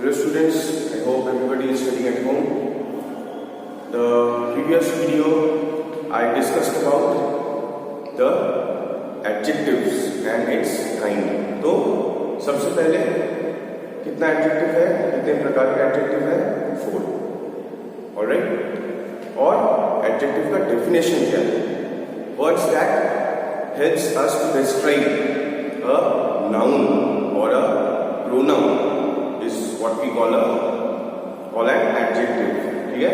Hello students, I hope everybody is studying at home. The previous video I discussed about the adjectives and its kind. तो सबसे पहले कितना adjective है, कितने प्रकार के एडजेक्टिव है? 4. ऑलराइट, और एडजेक्टिव का डेफिनेशन क्या है? Words that helps us to describe a noun और a pronoun is what we call an adjective. ठीक है,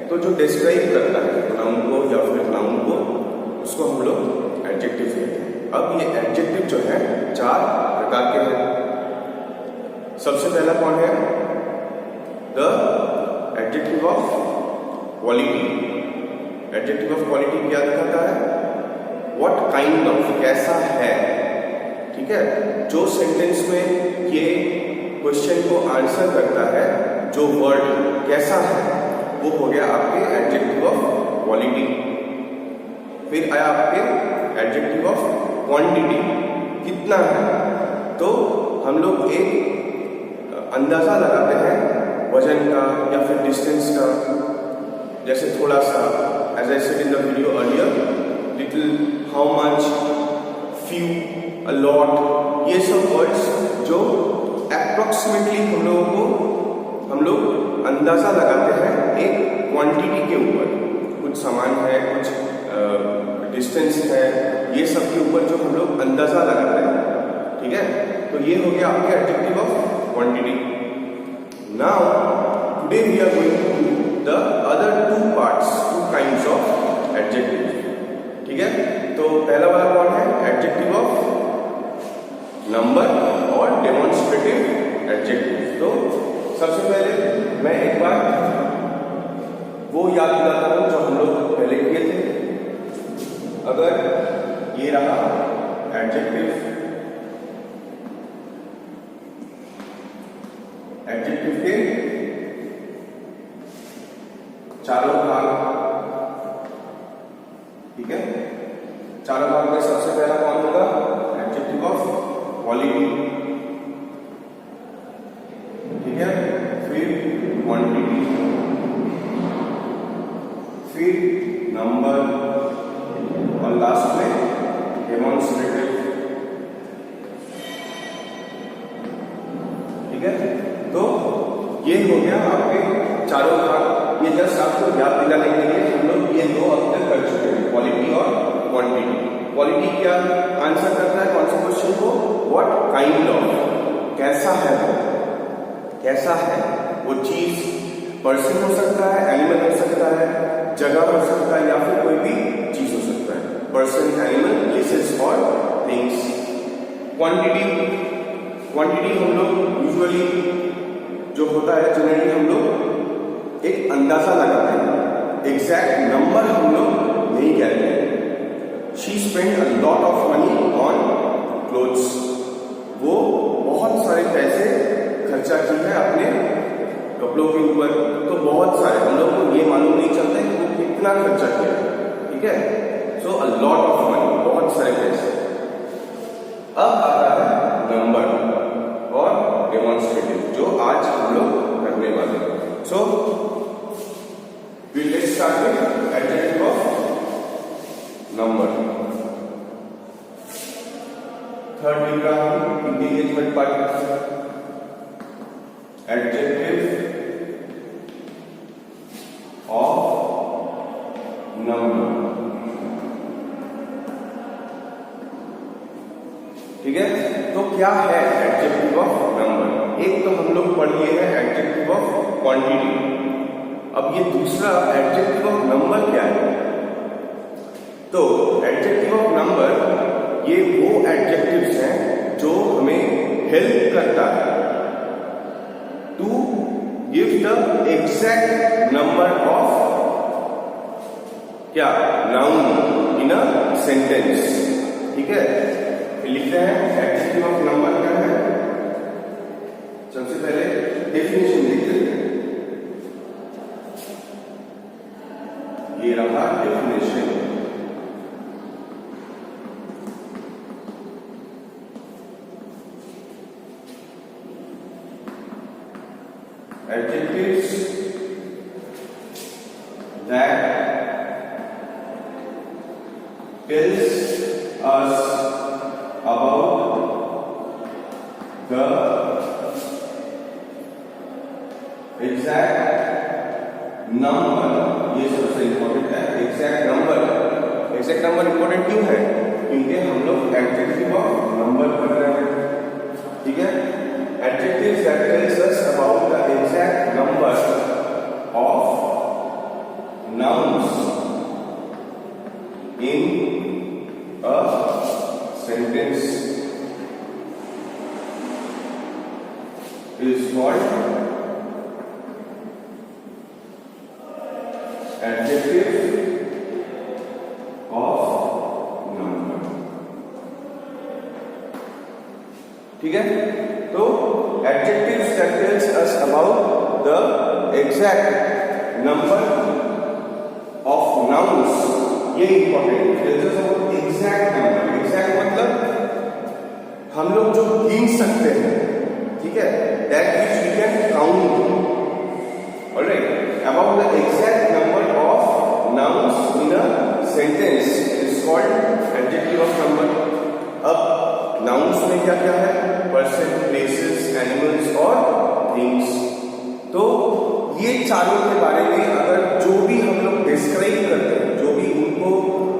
तो जो डिस्क्राइब करता है प्रोनाउन को या फिर नाउन को, उसको हम लोग एडजेक्टिव कहते हैं. अब ये एडजेक्टिव जो है 4 प्रकार के हैं. सबसे पहला कौन है? The adjective of quality. Adjective of quality क्या दिखाता है? व्हाट काइंड ऑफ, कैसा है. ठीक है, जो सेंटेंस में ये क्वेश्चन को आंसर करता है, जो वर्ड कैसा है, वो हो गया आपके एडजेक्टिव ऑफ क्वालिटी. फिर आया आपके एडजेक्टिव ऑफ क्वांटिटी, कितना है. तो हम लोग एक अंदाजा लगाते हैं वजन का या फिर डिस्टेंस का, जैसे थोड़ा सा, as I said in the video earlier, little, how much, few, a lot. ये सब वर्ड्स जो अप्रोक्सीमेटली हम लोग अंदाजा लगाते हैं एक क्वांटिटी के ऊपर. कुछ सामान है, कुछ डिस्टेंस है, ये सब के ऊपर जो हम लोग अंदाजा लगाते हैं. ठीक है, तो ये हो गया आपके adjective of quantity. Now today we are going to do the other 2 parts, 2 kinds of adjective. ठीक है, तो पहला वाला कौन है? एडजेक्टिव ऑफ नंबर और डेमोन्स्ट्रेटिव एडजेक्टिव. तो सबसे पहले मैं एक बार वो याद दिलाता हूं जो हम लोग पहले किए थे. अगर ये रहा एडजेक्टिव, एडजेक्टिव के चारों भाग. ठीक है, चारों भाग में सबसे पहला कौन होगा? Adjective of quality. ठीक है, फिर क्वांटिटी, फिर नंबर, और लास्ट में डेमोन्स्ट्रेटिव. ठीक है, तो ये हो गया आपके चारों भाग. ये जस्ट आपको याद दिलाने के लिए हम लोग ये 2 अब तक कर चुके हैं, क्वालिटी और क्वांटिटी. क्वालिटी क्या आंसर करता है कौन से क्वेश्चन को? व्हाट काइंड ऑफ, कैसा है वो, कैसा है वो चीज. पर्सन हो सकता है, एनिमल हो सकता है, जगह हो सकता है, या फिर कोई भी चीज हो सकता है. पर्सन, एनिमल, प्लेसेस और थिंग्स. क्वांटिटी, क्वांटिटी हम लोग यूजुअली जो होता है, जनरली हम लोग एक अंदाजा लगाते हैं, एग्जैक्ट नंबर हम लोग नहीं कहते हैं. She spent a lot of money on clothes. वो बहुत सारे पैसे खर्चा की है अपने कपड़ों के ऊपर. तो बहुत सारे, हम लोग को ये मालूम नहीं चलता है कि वो कितना खर्चा किया. ठीक है, सो अ लॉट ऑफ मनी, बहुत सारे पैसे. अब आता है नंबर और डेमोन्स्ट्रेटिव, जो आज हम लोग करने वाले हैं. So will let's start with adjective of number. Third लिख रहा हूं engagement part. Adjective of number. ठीक है, तो क्या है एडजेक्टिव ऑफ नंबर? एक तो हम लोग पढ़ लिए हैं एडजेक्टिव ऑफ क्वांटिटी. अब ये दूसरा एडजेक्टिव ऑफ नंबर क्या है? तो एडजेक्टिव ऑफ नंबर ये वो एडजेक्टिव्स हैं जो हमें हेल्प करता है to give the exact number of क्या नाउन इन अ सेंटेंस. ठीक है, लिखते हैं एडजेक्टिव ऑफ नंबर क्या है. सबसे पहले डेफिनेशन लिख देते हैं. ये रहा definition. adjectives that tells us about the exact number, ये सबसे इंपॉर्टेंट है। एग्जैक्ट नंबर इंपॉर्टेंट क्यों है? क्योंकि हम लोग एडजेक्टिव ऑफ नंबर पढ़ रहे हैं, ठीक है। Adjectives that tells us about the exact number of nouns in a sentence is called adjective of number, ठीक है। तो adjectives that tells us about the exact number of nouns, ये important tells us about exact number। exact मतलब हम लोग जो गिन सकते हैं, ठीक है, that which we can count, alright, about the exact number of nouns in a sentence is called adjective of number। अब nouns में क्या क्या है? person, places, animals और things। तो ये चारों के बारे में अगर जो भी हम लोग डिस्क्राइब करते हैं, जो भी उनको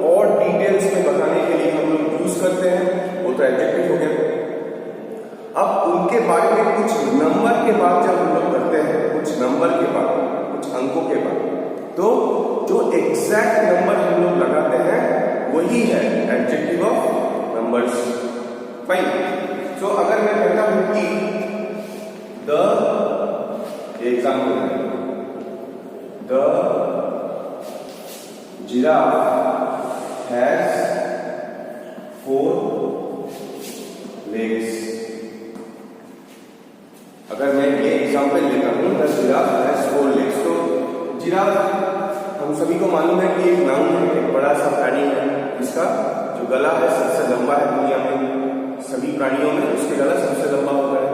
और डिटेल्स में बताने के लिए हम लोग यूज करते हैं, वो तो एडजेक्टिव हो गया। अब उनके बारे में कुछ नंबर के बाद जब हम लोग करते हैं, कुछ नंबर के बाद, कुछ अंकों के बाद, तो जो एग्जैक्ट नंबर हम लोग लगाते हैं वही है एडजेक्टिव ऑफ नंबर्स। फाइन। सो अगर मैं कहता हूं कि the example, the giraffe has 4 legs। अगर मैं ये एग्जाम्पल लेता हूं, द जिराफ हैज 4 legs, तो जिराफ हम सभी को मालूम है कि एक नाउन है, एक बड़ा सा प्राणी है, जिसका जो गला है सबसे लंबा है दुनिया में, सभी प्राणियों में उसके गला सबसे लंबा होता है।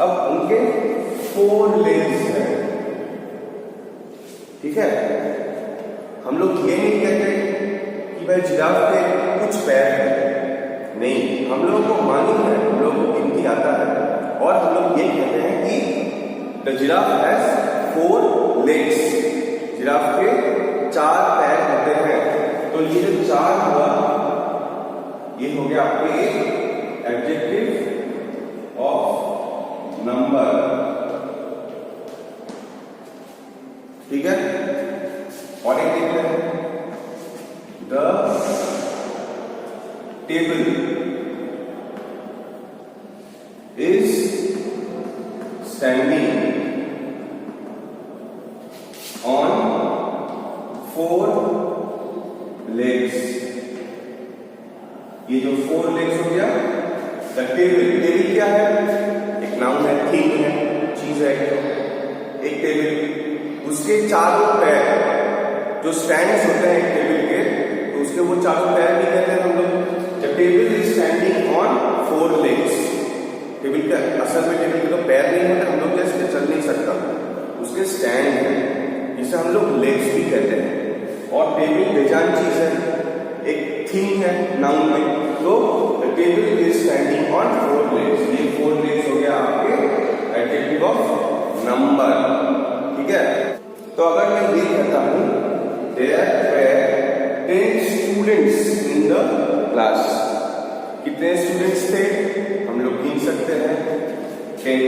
अब उनके 4 legs हैं, ठीक है। हम लोग ये नहीं कहते कि भाई जिराफ के कुछ पैर हैं, नहीं, हम लोगों को मालूम है, हम लोगों को गिनती आता है, और हम लोग ये कहते हैं कि the giraffe has 4 legs, giraffe के 4 पैर होते हैं। तो ये जो 4 हुआ, ये हो गया आपके एडजेक्टिव ऑफ नंबर, ठीक है। और एक देखते हैं, the table is standing on 4 legs। ये जो 4 legs हो गया, द टेबल क्या है? एक नाउन है, थिंग है, चीज है, एक टेबल, उसके चारों पैर जो स्टैंड्स होते हैं एक टेबल के, तो उसके वो चारों पैर भी कहते हैं हम लोग। The table is standing on 4 legs। Table का असल में टेबल के तो पैर नहीं होते, हम लोग जैसे चल नहीं सकता, उसके स्टैंड है, जिसे हम लोग लेग्स भी कहते हैं। और टेबल बेजान चीज है, एक थिंग है नाउन में, तो the table is standing on 4 legs। ये 4 legs हो गया आपके एडजेक्टिव ऑफ नंबर, ठीक है। तो अगर मैं ये कहता हूं there were 10 students in the class, कितने स्टूडेंट्स थे हम लोग गिन सकते हैं, 10।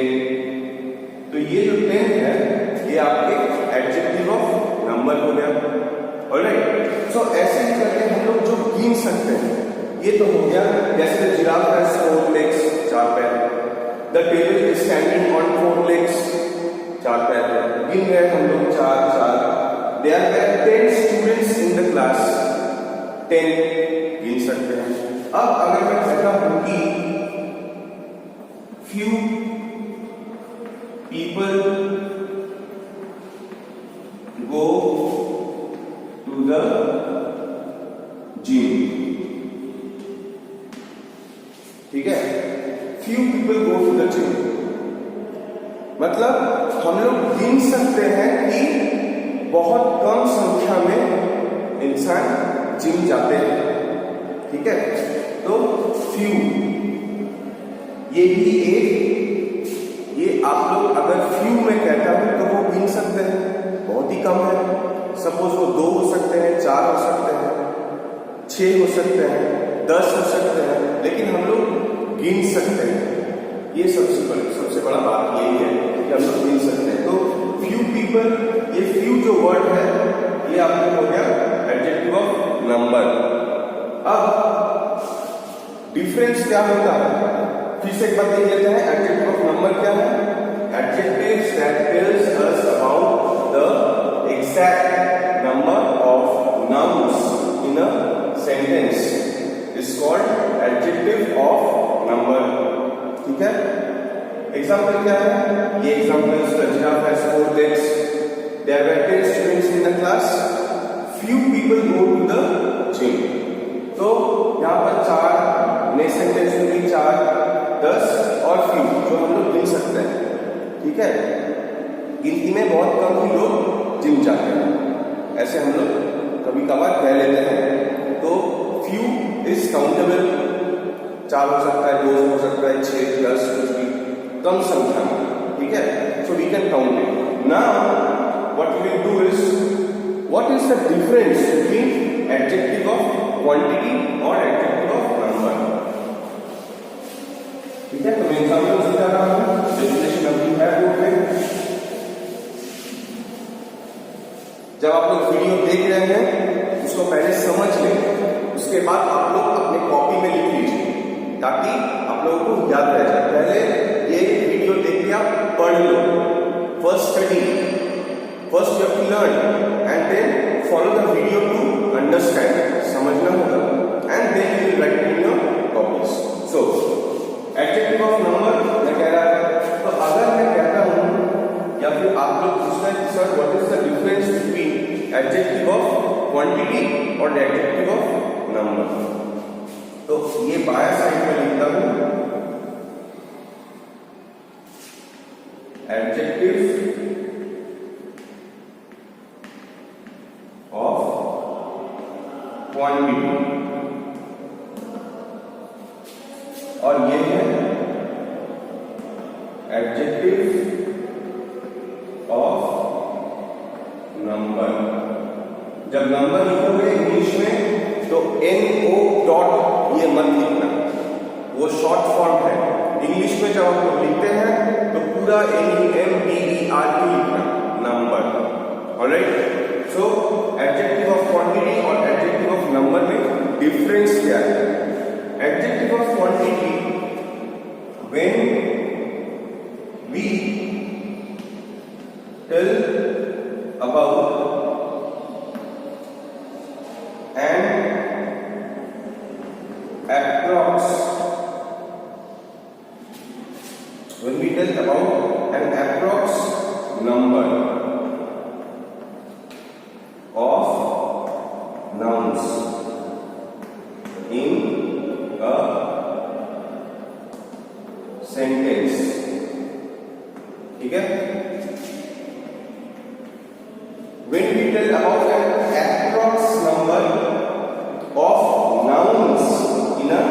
तो ये जो 10 है ये आपके एडजेक्टिव ऑफ नंबर हो गया, ऑलराइट। सो ऐसे ही करके हम लोग जो गिन सकते हैं, ये तो हो गया, जैसे जिराफ हैज 4 legs, 4 पैर, the table is standing on 4 legs, 4 पैर, गिन गए हम लोग 4। There were 10 students in the class, 10 गिन सकते हैं। अब अगर मैं कहता हूं कि few people go to the gym, ठीक है, few people go to the gym। मतलब हम लोग गिन सकते हैं कि बहुत कम संख्या में इंसान जिम जाते हैं, ठीक है। तो फ्यू ये भी ये आप लोग अगर फ्यू में कहता हूं तो वो गिन सकते हैं, बहुत ही कम है। सपोज वो 2 हो सकते हैं, 4 हो सकते हैं, 6 हो सकते हैं, 10 हो सकते हैं, लेकिन हम लोग गिन सकते हैं। ये सबसे बड़ा बात यही है कि हम लोग गिन सकते हैं। तो फ्यू पीपल, ये फ्यू जो वर्ड है ये आपको हो गया एडजेक्टिव ऑफ नंबर। अब डिफरेंस क्या होता है, फिर से एक बार देख लेते हैं। एडजेक्टिव ऑफ नंबर क्या है? Adjectives that tells us about the exact number of nouns in a sentence is called adjective of number, ठीक है। एग्जाम्पल क्या है? ये examples the giraffe has 4 legs, there were 10 students in the class, few people go to the gym। तो यहाँ पर 4 नए sentence में 4, 10 और फ्यू जो हम लोग गिन सकते हैं, ठीक है। गिनती में बहुत कम ही लोग जिम जाते हैं, ऐसे हम लोग कभी कभार कह लेते हैं। तो फ्यू इज काउंटेबल, 4 हो सकता है, 2 हो सकता है, 6, 10, कुछ भी कम संख्या में, ठीक है। So we can count it. Now what we will do is, what is the difference between adjective of quantity और एडजेक्टिव ऑफ नंबर, ठीक है। तो मैं एग्जांपल से बता रहा हूं, डेफिनेशन अभी है बोर्ड में। जब आप लोग वीडियो देख रहे हैं उसको पहले समझ लें, उसके बाद आप लोग अपने कॉपी में लिख लीजिए ताकि आप लोगों को याद रह जाए। पहले ये वीडियो देख के आप पढ़ लो, first study, first you have to learn and then follow the video to understand, समझना होगा, and then you will write in your copies. So adjective of number मैं कह रहा था, तो अगर मैं कहता हूं या फिर आप लोग पूछते हैं sir what is the difference between adjective of quantity और एडजेक्टिव ऑफ नंबर, तो ये बाया साइड में लिखता हूं एडजेक्टिव ऑफ क्वांटिटी और ये है एडजेक्टिव ऑफ नंबर। जब नंबर लिखोगे इंग्लिश में तो NO डॉट ये मत लिखना, वो शॉर्ट फॉर्म है। इंग्लिश में जब आप लोग लिखते हैं तो पूरा NEMBER लिखना, number. Alright, so adjective of quantity और एडजेक्टिव ऑफ नंबर में डिफरेंस क्या है? Adjective of quantity, when we tell about an approx, when we tell about an approx number of nouns in a sentence, ठीक है। when we tell about an approx number of nouns in a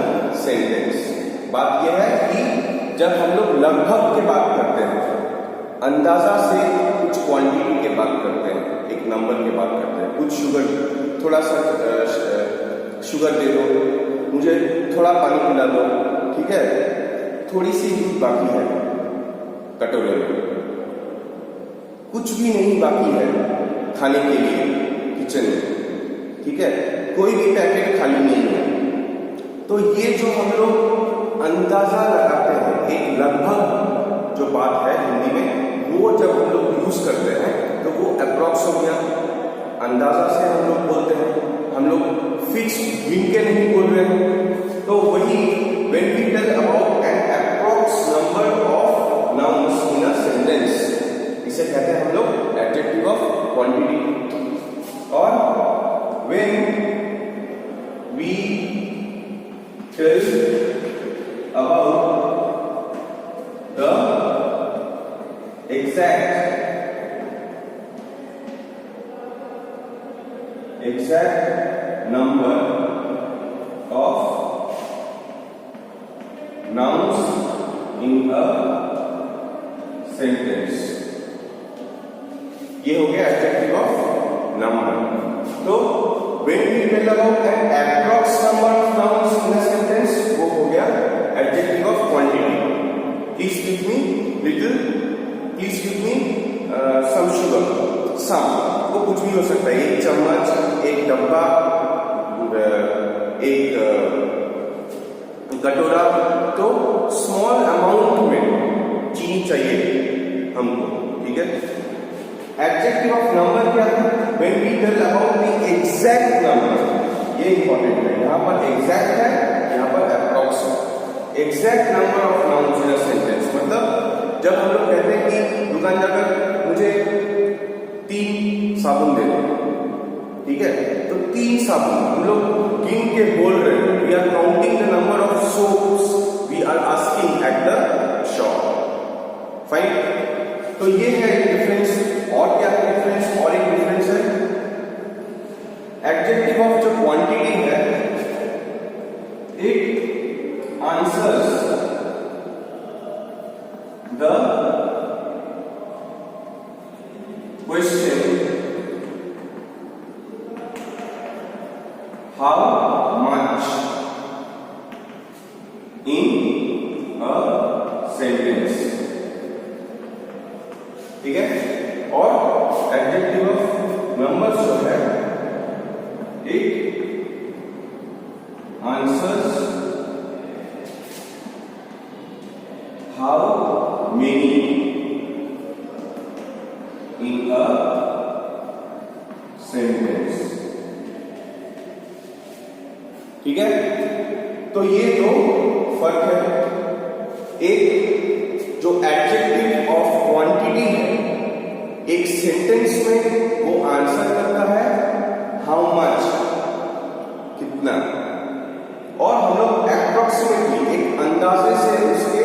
sentence, बात यह है कि जब हम लोग लगभग के बात करते हैं, अंदाजा से कुछ क्वांटिटी के बात करते हैं, एक नंबर के बात करते हैं, कुछ शुगर, थोड़ा सा शुगर दे दो, मुझे थोड़ा पानी पिला दो, ठीक है, थोड़ी सी दूध बाकी है कटोरे में, कुछ भी नहीं बाकी है खाने के लिए किचन में, ठीक है, कोई भी पैकेट खाली नहीं है। तो ये जो हम लोग अंदाजा लगाते हैं, एक लगभग जो बात है हिंदी में, वो जब हम लोग यूज करते हैं तो वो अप्रॉक्स हो गया, अंदाजा से हम लोग बोलते हैं, हम लोग फिक्स गिन के नहीं बोल रहे हैं। तो वही when we tell about an approx number of nouns in a sentence, इसे कहते हैं हम लोग एडजेक्टिव ऑफ क्वांटिटी। और when we tell about the exact number of nouns in a sentence. ये हो गया एडजेक्टिव ऑफ नंबर। तो when we tell about an approx number of nouns in a sentence, वो हो गया adjective of quantity. Please give me some sugar. Some वो कुछ भी हो सकता है, एक चम्मच, एक डब्बा, एक कटोरा। तो स्मॉल अमाउंट में चीनी चाहिए हमको, ठीक है। एडजेक्टिव ऑफ नंबर क्या है? When we tell about the exact number, ये इंपॉर्टेंट है। यहाँ पर exact है, यहाँ पर approx है। Exact number of nouns in a sentence, मतलब जब हम लोग कहते हैं कि दुकान जाकर मुझे 3 साबुन दे दो, ठीक है, तो 3 साबुन हम लोग गिन के बोल रहे हैं। We are counting the number of soaps we are asking at the shop. Fine? तो ये है एक डिफरेंस। और क्या डिफरेंस? और एक डिफरेंस है एडजेक्टिव ऑफ जो क्वांटिटी है, it answers the question how much in a sentence, ठीक है। और एडजेक्टिव ऑफ नंबर्स जो है, it answers how many in a sentence, ठीक है। तो ये दो फर्क है। एक जो एडजेक्टिव ऑफ क्वांटिटी है, एक सेंटेंस में वो आंसर करता है हाउ मच, कितना। और हम लोग एप्रोक्सीमेटली एक अंदाजे से उसके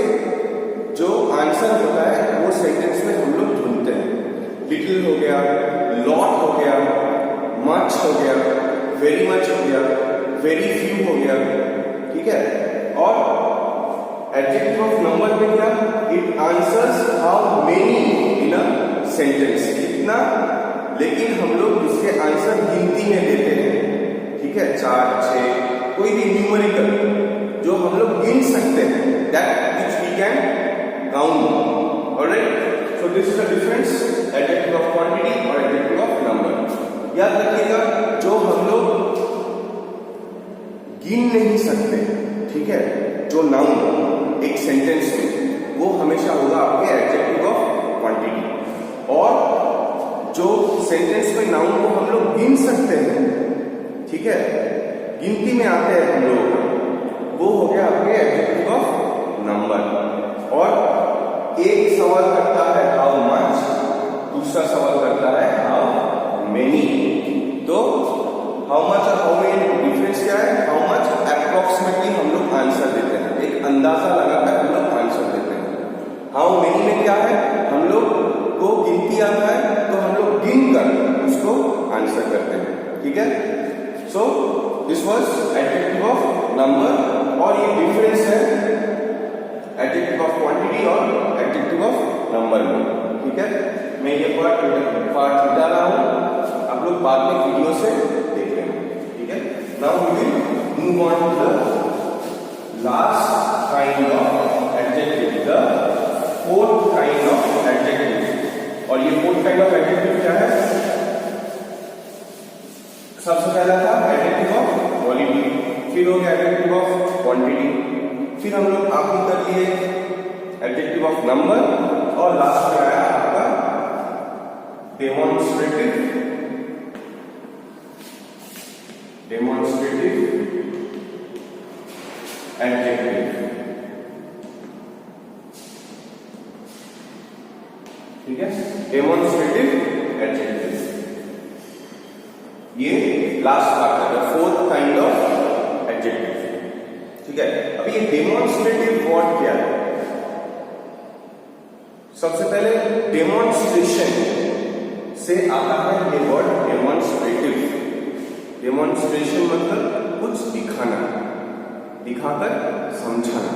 जो आंसर होता है वो सेंटेंस में हम लोग ढूंढते हैं। लिटिल हो गया, लॉट हो गया, मच हो गया, वेरी मच हो गया, वेरी फ्यू हो गया, ठीक है। और एडजेक्टिव ऑफ नंबर में क्या? It answers how many in a sentence, कितना। लेकिन हम लोग इसके आंसर गिनती में देते हैं, ठीक है, 4, 6, कोई भी न्यूमेरिकल जो हम लोग गिन सकते हैं, that which we can count. Alright, so this is the difference adjective of quantity और एडजेक्टिव ऑफ नंबर। याद रखिएगा, जो हम लोग गिन नहीं सकते, ठीक है, जो नाउन एक सेंटेंस में, वो हमेशा होगा आपके एडजेक्टिव ऑफ क्वांटिटी। और जो सेंटेंस में नाउन को हम लोग गिन सकते हैं, ठीक है, गिनती में आते हैं हम लोग, वो हो गया आपके एडजेक्टिव ऑफ नंबर। और एक सवाल करता है हाउ मच, दूसरा सवाल करता है हाउ मेनी। तो हाउ मच और हाउ मेनी डिफरेंस क्या है? हाउ मच अप्रोक्सीमेटली हम लोग आंसर देते हैं, एक अंदाजा लगाकर हम लोग आंसर देते हैं। हाउ मेनी में क्या है? हम लोग को गिनती आता है, तो हम लोग गिन कर उसको आंसर करते हैं, ठीक है। So this was adjective of number. और ये डिफरेंस है एडजेक्टिव ऑफ क्वांटिटी और एडजेक्टिव ऑफ नंबर में, ठीक है। मैं ये पार्ट मिटा रहा हूं, आप लोग बाद में वीडियो से देख लेंगे, ठीक है। Now we will move on to the last kind of adjective, the fourth kind of adjective. और ये फोर्थ काइंड ऑफ एडजेक्टिव क्या है? सबसे पहला था एडजेक्टिव ऑफ क्वालिटी, फिर हो गया एडजेक्टिव ऑफ क्वांटिटी, फिर हम लोग आगे कर लिए एडजेक्टिव ऑफ नंबर, और लास्ट में आया आपका डेमोन्स्ट्रेटिव एडजेक्टिव, ठीक है। डेमोन्स्ट्रेटिव एडजेक्टिव, ये लास्ट पार्ट है, the fourth kind of adjective, ठीक है। अब ये डेमोन्स्ट्रेटिव वर्ड क्या है? सबसे पहले डेमोन्स्ट्रेशन से आता है ये वर्ड डेमोन्स्ट्रेटिव। डेमोन्स्ट्रेशन मतलब कुछ दिखाना, दिखाकर समझाना।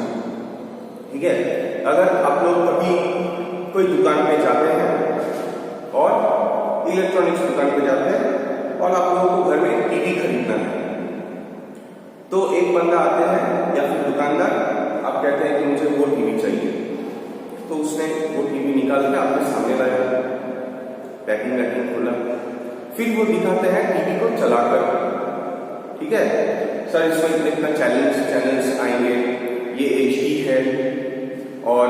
ठीक है, अगर आप लोग कभी कोई दुकान पे जाते हैं और इलेक्ट्रॉनिक्स दुकान पे जाते हैं और आप लोगों को घर में टीवी खरीदना है, तो एक बंदा आते हैं या फिर दुकानदार, आप कहते हैं कि मुझे वो टीवी चाहिए, तो उसने वो टीवी निकाल के आपके सामने लाया, पैकिंग खोला, फिर वो दिखाते हैं टीवी को चलाकर। ठीक है, सर इसमें इतना चैनल्स आएंगे, ये HD है और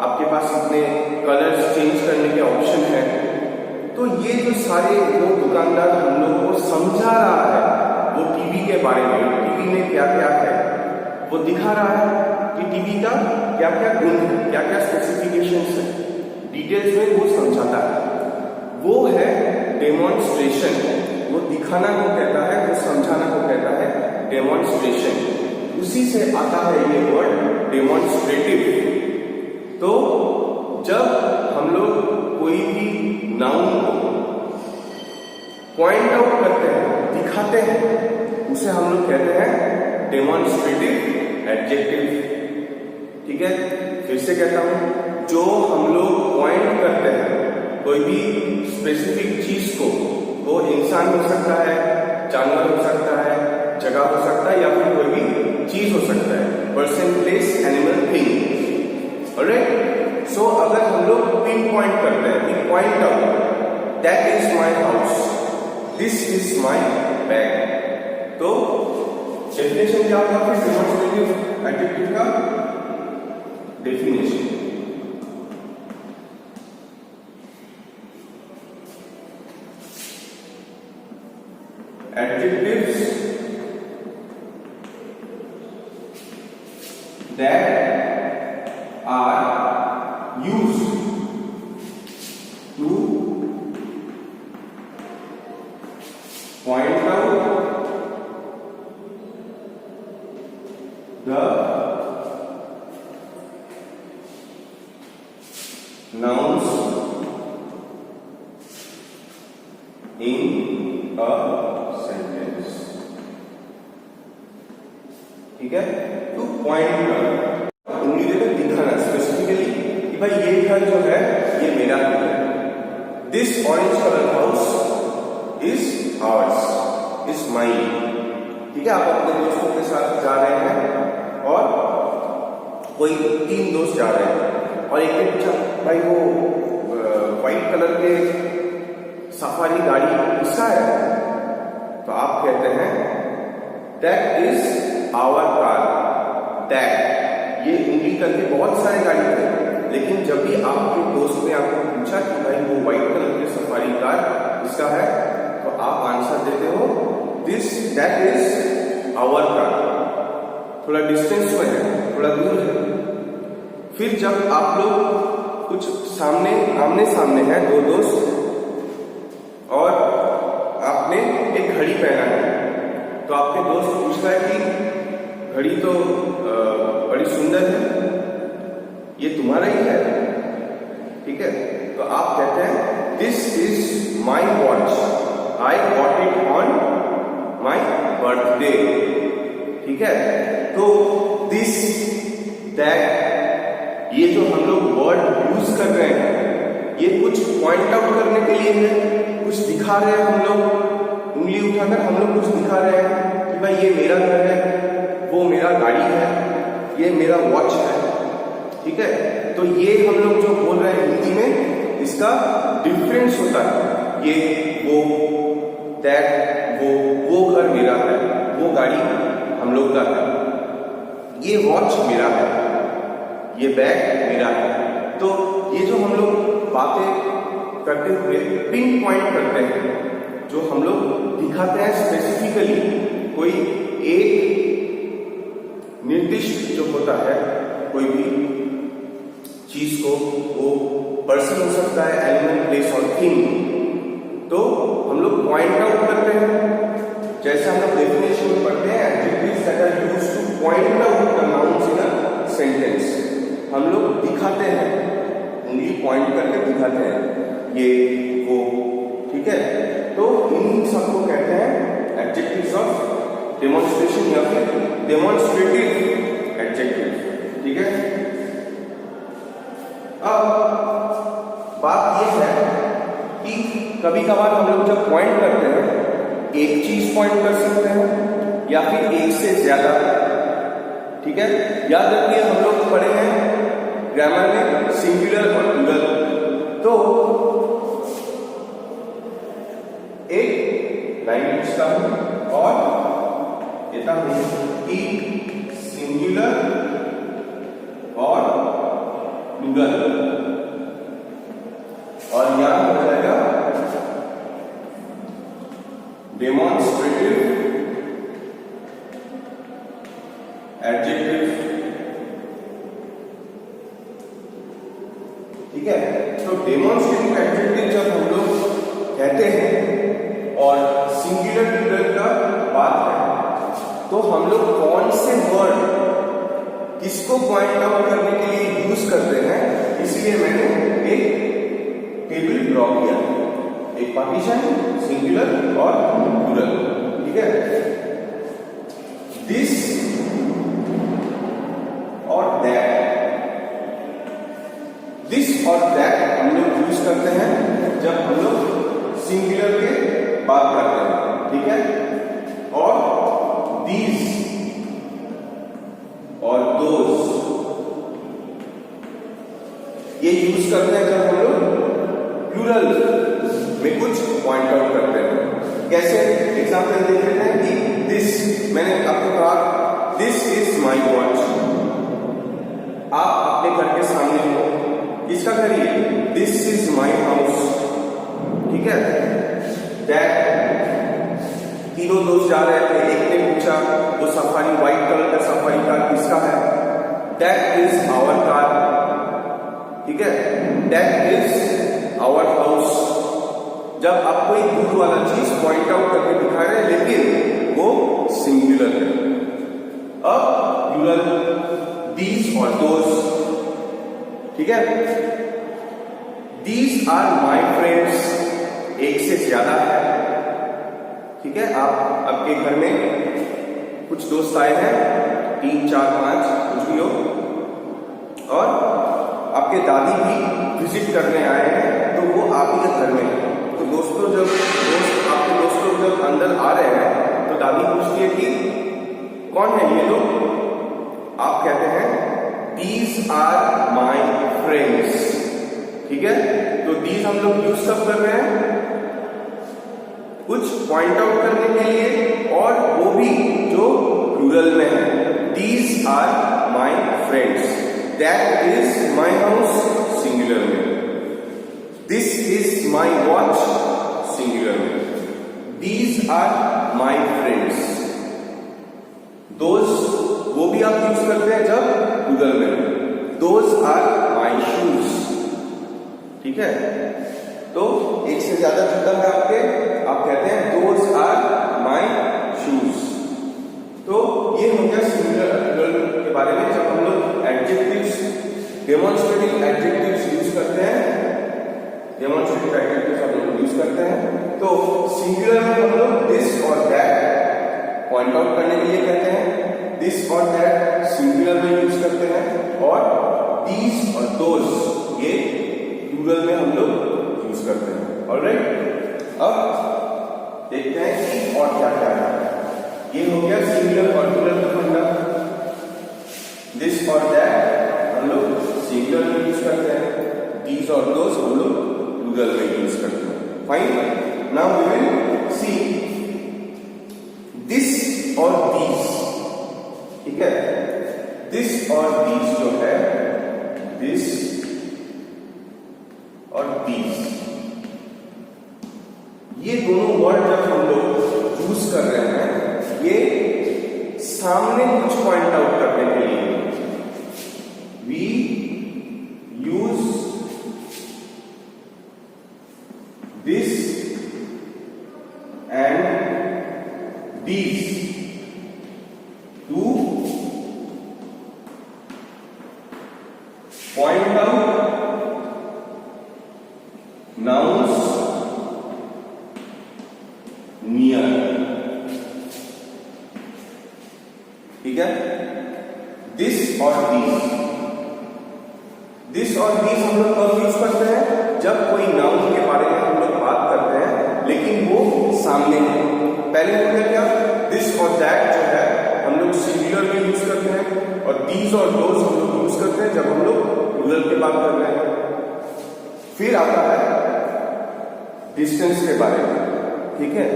आपके पास इतने कलर्स चेंज करने के ऑप्शन है। तो ये जो सारे वो दुकानदार हम लोगों को समझा रहा है वो टीवी के बारे में, टीवी में क्या क्या है वो दिखा रहा है कि टीवी का क्या क्या गुण है, क्या क्या स्पेसिफिकेशंस है, डिटेल्स में वो समझाता है। वो है डेमोन्स्ट्रेशन, वो दिखाना को कहता है, वो समझाना को कहता है डेमोन्स्ट्रेशन। उसी से आता है ये वर्ड डेमोन्स्ट्रेटिव। तो जब हम लोग कोई भी नाउन को पॉइंट आउट करते हैं, दिखाते हैं, उसे हम लोग कहते हैं डेमोन्स्ट्रेटिव एडजेक्टिव। ठीक है, फिर से कहता हूं, जो हम लोग पॉइंट करते हैं कोई भी स्पेसिफिक चीज को, वो इंसान हो सकता है, जानवर हो सकता है, जगह हो सकता है, या फिर कोई भी चीज हो सकता है, person, place, animal, thing. Alright, so अगर हम लोग पिन पॉइंट करते हैं, pin point out, that is my house, this is my bag, तो डेफिनेशन क्या होगा फिर डेमोन्स्ट्रेटिव एडजेक्टिव का? Definition adjectives that are used to point out the nouns in a sentence. ठीक है, तो पॉइंट उंगली देकर दिखाना स्पेसिफिकली कि भाई ये घर जो है ये मेरा घर है। This orange colour house is ours, is mine. ठीक है, आप अपने दोस्तों के साथ जा रहे हैं और कोई 3 दोस्त जा रहे हैं और एक ने पूछा भाई वो व्हाइट कलर के सफारी गाड़ी किसका है? तो आप कहते हैं that is our car. That, ये उंगली करके बहुत सारे गाड़ी थे, लेकिन जब भी आपके दोस्त ने आपको पूछा कि भाई वो व्हाइट कलर की सफारी कार किसका है, तो आप आंसर देते हो this, that is our car. थोड़ा डिस्टेंस में है, थोड़ा दूर है। फिर जब आप लोग कुछ आमने सामने है, 2 दोस्त, और आपने एक घड़ी पहना है, तो आपके दोस्त पूछता है कि घड़ी तो बड़ी सुंदर है, ये तुम्हारा ही है। ठीक है, तो आप कहते हैं this is my watch, I got it on my birthday. ठीक है, तो दिस, दैट, ये जो हम लोग वर्ड यूज कर रहे हैं ये कुछ पॉइंट आउट करने के लिए है, कुछ दिखा रहे हैं हम लोग, उंगली उठाकर हम लोग कुछ दिखा रहे हैं कि भाई ये मेरा घर है, वो मेरा गाड़ी है, ये मेरा वॉच है। ठीक है, तो ये हम लोग जो बोल रहे हैं हिंदी में, इसका डिफरेंस होता है। ये, वो, दैट, वो घर मेरा है, वो गाड़ी हम लोग का है, ये वॉच मेरा है, ये बैग मेरा है। तो ये जो हम लोग बातें करते हुए पिन पॉइंट करते हैं, जो हम लोग दिखाते हैं स्पेसिफिकली कोई एक निर्दिष्ट जो होता है कोई भी चीज को, वो पर्सन हो सकता है, एलिमेंट, प्लेस और थिंग, तो हम लोग पॉइंट आउट करते हैं। जैसे हम लोग डेफिनेशन में पढ़ते हैं adjectives that are used to point out the nouns in a sentence, हम लोग दिखाते हैं, उंगली पॉइंट करके दिखाते हैं, ये वो, ठीक है। तो इन सबको कहते हैं एडजेक्टिव्स ऑफ डेमोन्स्ट्रेशन या फिर डेमोन्स्ट्रेटिव एडजेक्टिव, ठीक है। अब बात यह है कि कभी कभार हम लोग जब पॉइंट करते हैं, एक चीज पॉइंट कर सकते हैं या फिर एक से ज्यादा, ठीक है। याद रखिए हम लोग पढ़े हैं ग्रामर में सिंगुलर और प्लूरल। तो एक लाइन पूछता हूं और कहता हूं कि सिंगुलर और प्लूरल, और यहां हो जाएगा डेमोन्स्ट्रेटिव एडजेक्टिव, ठीक है। तो डेमोन्स्ट्रेटिव एडजेक्टिव जब हम लोग कहते हैं और सिंगुलर प्लूरल का बात है, तो हम लोग कौन से वर्ड किसको पॉइंट आउट करने के लिए यूज करते हैं, इसलिए मैंने एक टेबल ड्रॉ किया, एक पार्टीशन सिंगुलर और प्लूरल, ठीक है। दिस और दैट, दिस और दैट हम लोग यूज करते हैं जब हम लोग सिंगुलर के बात करते हैं, ठीक है। और दीज और दोज ये यूज करते हैं जब हम लोग प्लूरल में कुछ पॉइंट आउट करते हैं। कैसे? एग्जाम्पल देख लेते हैं कि दिस, मैंने आपको कहा दिस इज माई वॉच, आप अपने घर के सामने हो, किसका घर ये? दिस इज माई हाउस, ठीक है। दैट, तीनों दोस्त जा रहे थे, एक ने पूछा वो सफारी व्हाइट कलर का सफारी कार किसका है? दैट इज आवर कार, ठीक है। That is our house. जब आप कोई दूर वाला चीज पॉइंट आउट करके दिखा रहे हैं लेकिन वो सिंगुलर है। अब प्लूरल, दीज और दोज, ठीक है। दीज आर माई फ्रेंड्स, एक से ज्यादा है, ठीक है। आप आपके घर में कुछ दोस्त आए हैं, 3, 4, 5 कुछ भी हो, और आपके दादी भी विजिट करने आए हैं, तो वो आप ही के घर में है। तो दोस्तों जब आपके दोस्त लोग जब अंदर आ रहे हैं तो दादी पूछती है कि कौन है ये लोग? आप कहते हैं दीज आर माई फ्रेंड्स, ठीक है। तो दीज हम लोग यूज कब कर रहे हैं? कुछ पॉइंट आउट करने के लिए, और वो भी जो प्लूरल में है। These are my friends, that is my house singular में, this is my watch singular में, these are my friends. Those, वो भी आप यूज करते हैं जब प्लूरल में, दोज आर माई शूज, ठीक है। तो एक से ज्यादा जूता है आपके, आप कहते हैं दोज आर माई शूज। तो ये हो गया सिंगुलर प्लूरल के बारे में। जब हम लोग एडजेक्टिव्स, डेमोन्स्ट्रेटिव एडजेक्टिव्स यूज करते हैं, डेमोन्स्ट्रेटिव एडजेक्टिव्स हम लोग यूज करते हैं, तो सिंगुलर में हम लोग दिस और दैट पॉइंट आउट करने के लिए कहते हैं, दिस और दैट सिंगुलर में यूज करते हैं, और दीज और दोज ये प्लूरल में हम लोग यूज करते हैं। ऑलराइट, अब देखते हैं कि और क्या क्या है। ये हो गया सिंगुलर और प्लूरल का फंडा। दिस और दैट हम लोग सिंगुलर में यूज करते हैं, दीज और दोज हम लोग प्लूरल में यूज करते हैं। Fine, now we will see this और दीज, ठीक है। दिस और दीज जो है, दिस और दीज, ये दोनों वर्ड जब हम लोग यूज कर रहे हैं, ये सामने कुछ पॉइंट आउट करने के लिए we use this and these to point out nouns near, ठीक है। दिस और दिस और दीज हम लोग कब यूज करते हैं? जब कोई नाउन के बारे में हम लोग बात करते हैं लेकिन वो सामने है। पहले हो गया क्या, दिस और दैट जो है हम लोग सिंगुलर में यूज करते हैं, और दीज और दोज हम लोग यूज करते हैं जब हम लोग प्लूरल की बात कर रहे हैं। फिर आता है डिस्टेंस के बारे में, ठीक है,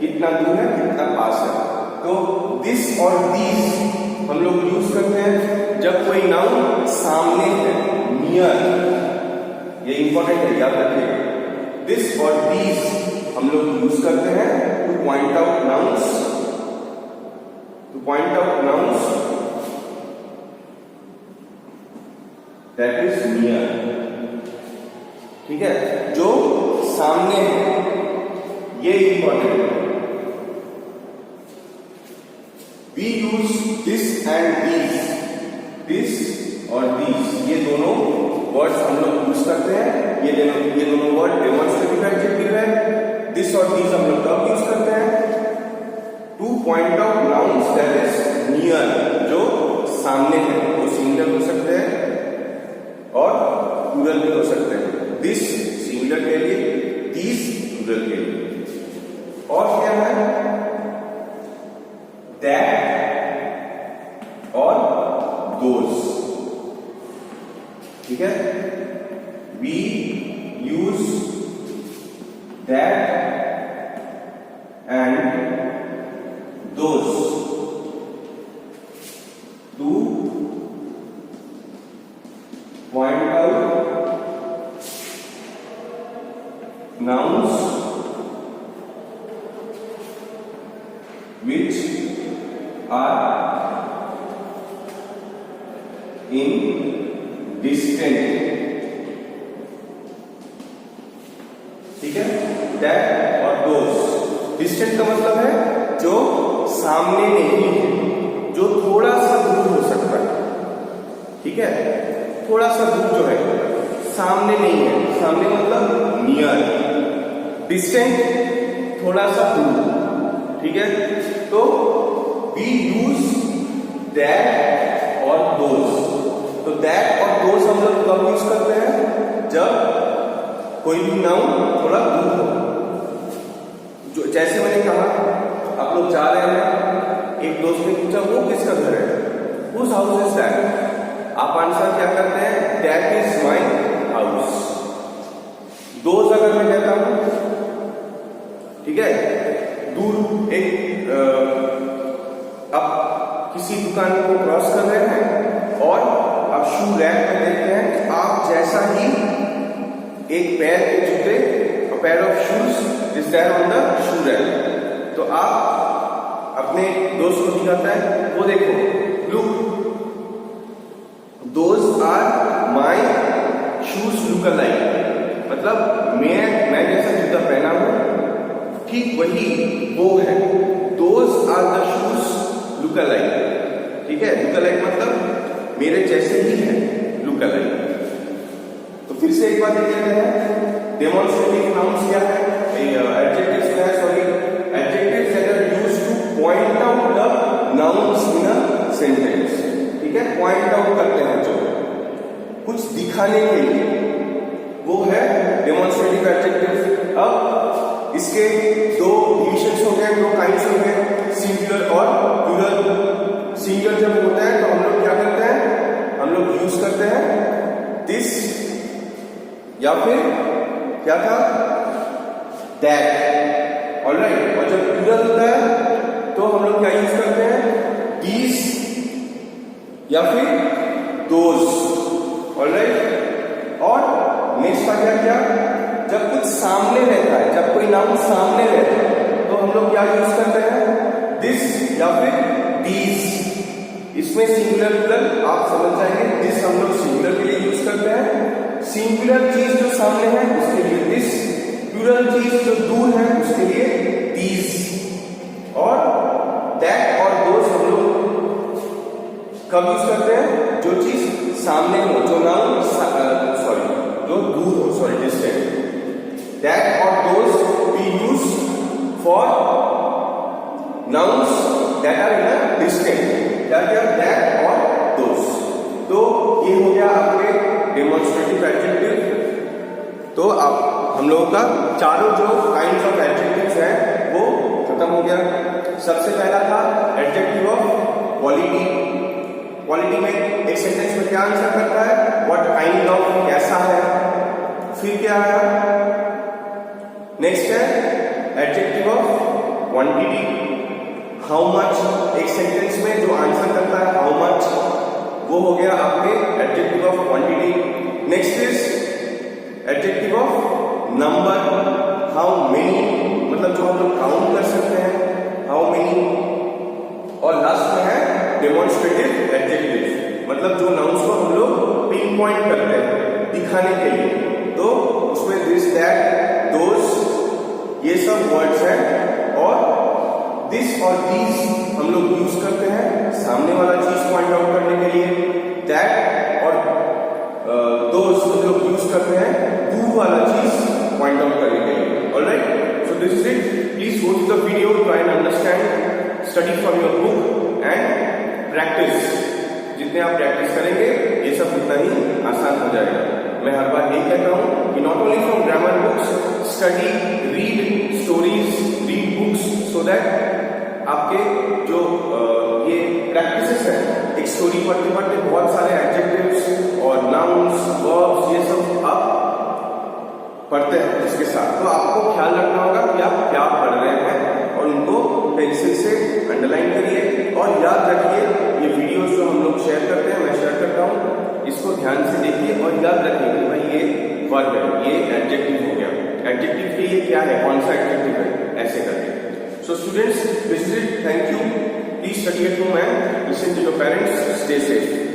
कितना दूर है कितना पास है। तो दिस और दीज हम लोग यूज करते हैं जब कोई नाउन सामने है, नियर, ये इंपॉर्टेंट है, याद रखिए। दिस और दीज हम लोग यूज करते हैं to point out nouns, that is near, ठीक है, जो सामने है, ये इंपॉर्टेंट है। We use this and these, this और दीज, ये दोनों वर्ड्स हम लोग यूज करते हैं। ये दोनों वर्ड डेमोन्स्ट्रेटिव एडजेक्टिव है। दिस और दीज हम लोग कब यूज करते हैं? To point out nouns that is near, जो सामने है। वो सिंगुलर हो सकते हैं और प्लूरल भी हो सकते हैं। दिस सिंगुलर के लिए, दीज प्लूरल के लिए। और क्या है? दैट और दोज, ठीक है। We use that and those to point out nouns which are in distant, ठीक है। दैट और दोज, डिस्टेंट का मतलब है जो सामने नहीं है, जो थोड़ा सा दूर हो सकता है, ठीक है। थोड़ा सा दूर जो है, सामने नहीं है, सामने मतलब नियर, डिस्टेंट थोड़ा सा दूर, ठीक है। तो वी यूज दैट और दोज। तो दैट और दोज हम लोग कब यूज करते हैं? जब कोई भी नाउन थोड़ा दूर हो। जो जैसे मैंने कहा, आप लोग जा रहे हैं, एक दोस्त ने पूछा वो किसका घर है, whose house is that? आप आंसर क्या करते हैं? That is my house. Those अगर मैं कहता हूं, ठीक है, दूर एक आप किसी दुकान को क्रॉस कर रहे हैं और आप शू रैक में देखते हैं कि आप जैसा ही एक पैर के जूते, pair of shoes is there on the shoe rack. तो आप अपने दोस्त को दिखाता है, वो देखो, look, those are my shoes look alike, मतलब मैं जैसा जूता पहना हूं ठीक वही वो है। Those are the shoes look alike, ठीक है। लुक अलाइक मतलब मेरे जैसे ही है, लुक अलाइक। तो फिर से एक बात ये कहते हैं, डेमोन्स्ट्रेटिव नाउन्स क्या है? एडजेक्टिव्स क्या है? Sorry, adjectives that are used to point out the nouns in a sentence, ठीक है। पॉइंट आउट करते हैं, जो कुछ दिखाने के लिए, वो है डेमोन्स्ट्रेटिव एडजेक्टिव्स। अब इसके दो डिविजन्स हो गए, दो काइंड्स हो गए, सिंगुलर और प्लूरल। सिंगुलर जब होता है तो हम लोग क्या करते हैं? हम लोग यूज करते हैं दिस, या फिर क्या था, दैट, ऑलराइट। और जब प्लूरल होता है तो हम लोग क्या यूज करते हैं? दीज या फिर दोज, ऑलराइट। और नेक्स्ट आ गया क्या? जब कुछ सामने रहता है, जब कोई नाउन सामने रहता है तो हम लोग क्या यूज करते हैं? दिस या फिर दीज। इसमें सिंगुलर प्लूरल आप समझ जाएंगे। दिस हम लोग सिंगुलर के लिए यूज करते हैं, सिंगुलर चीज जो सामने है उसके लिए दिस, प्लूरल चीज जो दूर है उसके लिए दीज। और दैट और दोज हम लोग कब यूज करते हैं? जो चीज सामने हो, जो नाउन, सॉरी, जो दूर हो, सॉरी, डिस्टेंट, क्या क्या, दैट और दोस। तो ये हो गया आपके डेमोन्स्ट्रेटिव एडजेक्टिव। तो आप हम लोगों का चारों जो काइंड्स ऑफ एडजेक्टिव्स हैं वो खत्म हो गया। सबसे पहला था एडजेक्टिव ऑफ क्वालिटी। क्वालिटी में एक सेंटेंस में क्या आंसर करता है, व्हाट काइंड ऑफ, कैसा है। फिर क्या आया, नेक्स्ट है adjective of quantity, how much. एक सेंटेंस में जो आंसर करता है हाउ मच, वो हो गया आपके adjective of quantity. Next is adjective of number, how many, मतलब जो हम लोग काउंट कर सकते हैं, हाउ मेनी। और लास्ट में है डेमोन्स्ट्रेटिव एडजेक्टिव, मतलब जो नाउन्स को हम लोग पिन पॉइंट करते हैं दिखाने के लिए। तो उसमें दिस, दैट, दोस, ये सब वर्ड्स हैं। और दिस और दीज हम लोग यूज करते हैं सामने वाला चीज पॉइंट आउट करने के लिए। दैट और दोस हम लोग यूज करते हैं दूर वाला चीज पॉइंट आउट करने के लिए। Alright, so this is it. Please go to the video, try and understand, study from your book and practice. जितने आप प्रैक्टिस करेंगे ये सब उतना ही आसान हो जाएगा। मैं हर बार यही कहता हूँ कि not only from grammar books, study, read stories, read books, so that आपके जो ये प्रैक्टिसेस हैं, एक स्टोरी पढ़ते पढ़ते बहुत सारे एडजेक्टिव्स और नाउन्स, वर्ब्स, ये सब आप पढ़ते हैं इसके साथ। तो आपको ख्याल रखना होगा कि आप क्या पढ़ रहे हैं और उनको पेंसिल से अंडरलाइन करिए। और याद रखिए ये वीडियोस जो हम लोग शेयर करते हैं, मैं शेयर करता हूँ, इसको ध्यान से देखिए और याद रखिए कि भाई ये वर्ब है, ये एडजेक्टिव हो गया। एडजेक्टिव के ये क्या है, कौन सा एडजेक्टिव है, ऐसे करके। So students, this is it, thank you. Please study at home and listen to your parents, stay safe.